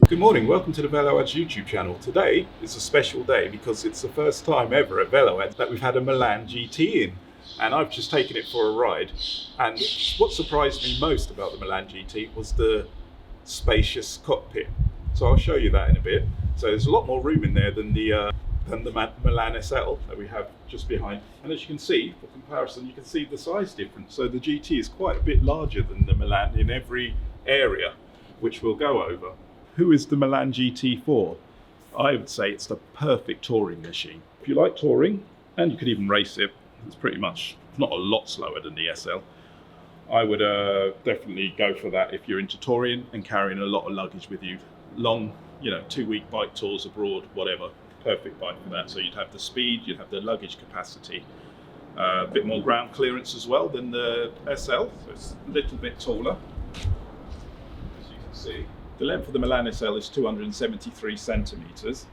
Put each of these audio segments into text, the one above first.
Good morning, welcome to the velo-ads YouTube channel. Today is a special day because it's the first time ever at velo-ads that we've had a Milan GT in, and I've just taken it for a ride. And what surprised me most about the Milan GT was the spacious cockpit. So I'll show you that in a bit. So there's a lot more room in there than the Milan SL that we have just behind. And as you can see, for comparison, you can see the size difference. So the GT is quite a bit larger than the Milan in every area, which we'll go over. Who is the Milan GT for? I would say it's the perfect touring machine. If you like touring, and you could even race it, it's pretty much not a lot slower than the SL. I would definitely go for that if you're into touring and carrying a lot of luggage with you. Long, 2-week bike tours abroad, whatever. Perfect bike for that. So you'd have the speed, you'd have the luggage capacity, a bit more ground clearance as well than the SL, so it's a little bit taller, as you can see. The length of the Milan SL is 273 centimeters.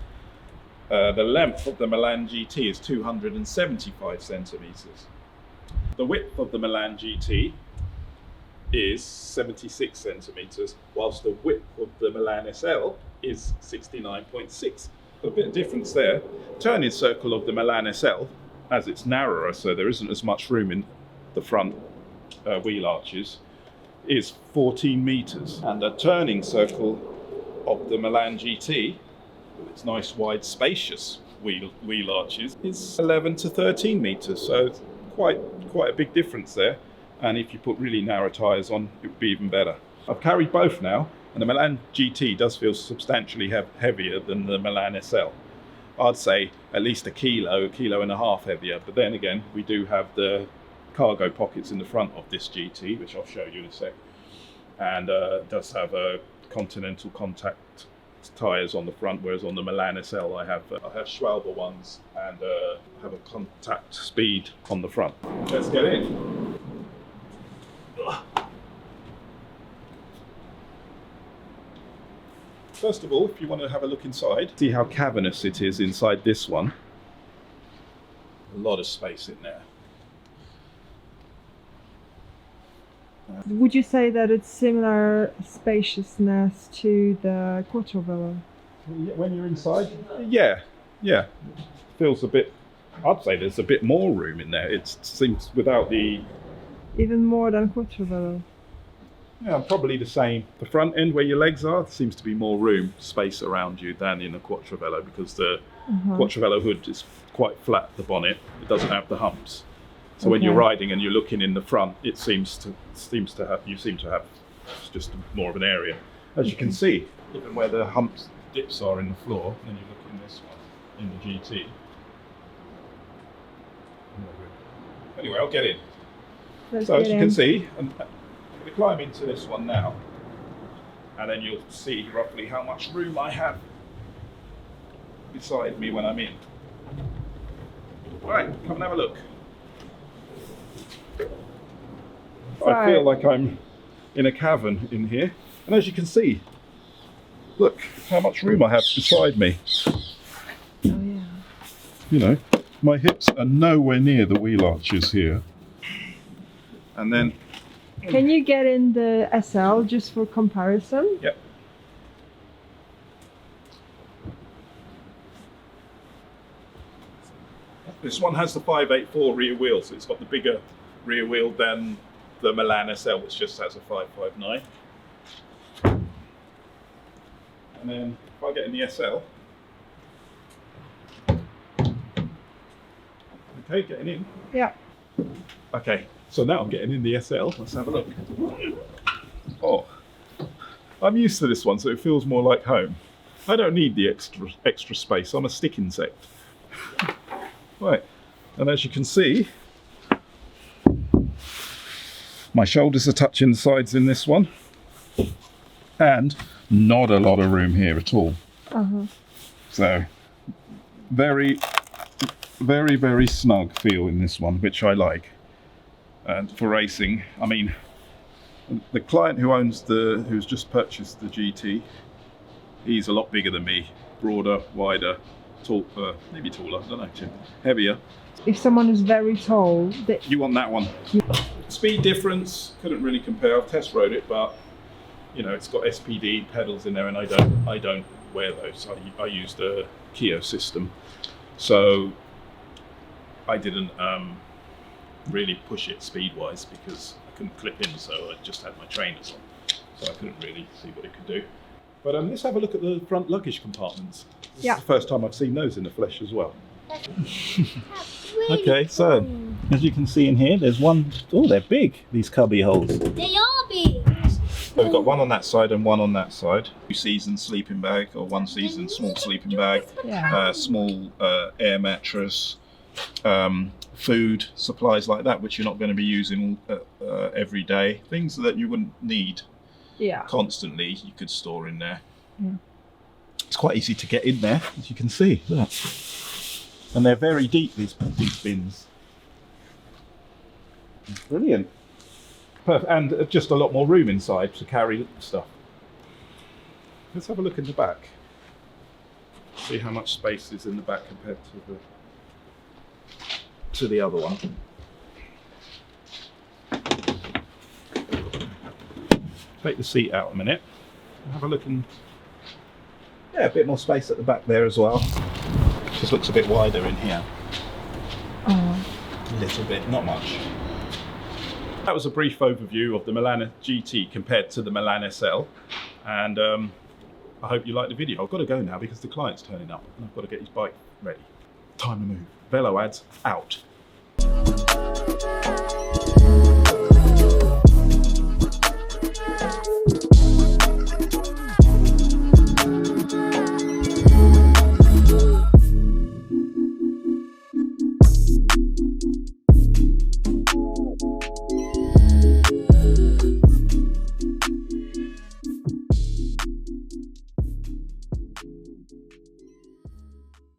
The length of the Milan GT is 275 centimeters. The width of the Milan GT is 76 centimeters, whilst the width of the Milan SL is 69.6. A bit of difference there. Turning circle of the Milan SL, as it's narrower, so there isn't as much room in the front wheel arches, is 14 meters, and a turning circle of the Milan GT with its nice wide spacious wheel arches is 11 to 13 meters, so it's quite a big difference there. And if you put really narrow tires on, it would be even better. I've carried both now, and the Milan GT does feel substantially heavier than the Milan SL. I'd say at least a kilo and a half heavier, but then again we do have the cargo pockets in the front of this GT, which I'll show you in a sec, and does have a Continental contact tyres on the front, whereas on the Milan SL I have Schwalbe ones and have a contact speed on the front. Let's get in. First of all, if you want to have a look inside, see how cavernous it is inside this one. A lot of space in there. Would you say that it's similar spaciousness to the Quattrovelo? When you're inside? Yeah. Feels a bit, I'd say there's a bit more room in there. It seems without the... Even more than Quattrovelo? Yeah, probably the same. The front end where your legs are, seems to be more room, space around you than in a Quattrovelo, because the Quattrovelo hood is quite flat, the bonnet. It doesn't have the humps. So when you're riding and you're looking in the front, it you seem to have just more of an area. As you can see, even where the humps dips are in the floor, and you look in this one, in the GT. Anyway, I'll get in. So as you can see, I'm going to climb into this one now, and then you'll see roughly how much room I have beside me when I'm in. Right, come and have a look. I feel like I'm in a cavern in here, and as you can see, look how much room I have beside me. Oh yeah. My hips are nowhere near the wheel arches here. And then... Can you get in the SL just for comparison? Yep. This one has the 584 rear wheel, so it's got the bigger rear wheel than the Milan SL, which just has a 559. And then if I get in the SL, okay, getting in. Yeah. Okay, so now I'm getting in the SL. Let's have a look. Oh, I'm used to this one, so it feels more like home. I don't need the extra space. I'm a stick insect. Right, and as you can see, my shoulders are touching the sides in this one, and not a lot of room here at all. So, very, very, very snug feel in this one, which I like. And for racing, I mean, the client who's just purchased the GT, he's a lot bigger than me, broader, wider, maybe taller, I don't know, heavier. If someone is very tall, you want that one. Speed difference, couldn't really compare. I've test rode it, but you know, it's got SPD pedals in there, and I don't wear those. I use the Kia system, so I didn't really push it speed-wise because I couldn't clip in, so I just had my trainers on, so I couldn't really see what it could do. But let's have a look at the front luggage compartments. This is the first time I've seen those in the flesh as well. Okay, so as you can see in here, there's one. Oh, they're big, these cubby holes. They are big. We've got one on that side and one on that side. 2-season sleeping bag, or 1-season small sleeping bag, small air mattress, food, supplies like that, which you're not going to be using every day. Things that you wouldn't need constantly, you could store in there. It's quite easy to get in there, as you can see. Look. And they're very deep, these bins. Brilliant. Perfect. And just a lot more room inside to carry stuff. Let's have a look in the back. See how much space is in the back compared to the other one. Take the seat out a minute. Have a look, and yeah, a bit more space at the back there as well. Just looks a bit wider in here. A little bit, not much. That was a brief overview of the Milan GT compared to the Milan SL, and I hope you liked the video. I've got to go now because the client's turning up and I've got to get his bike ready. Time to move. Velo ads out.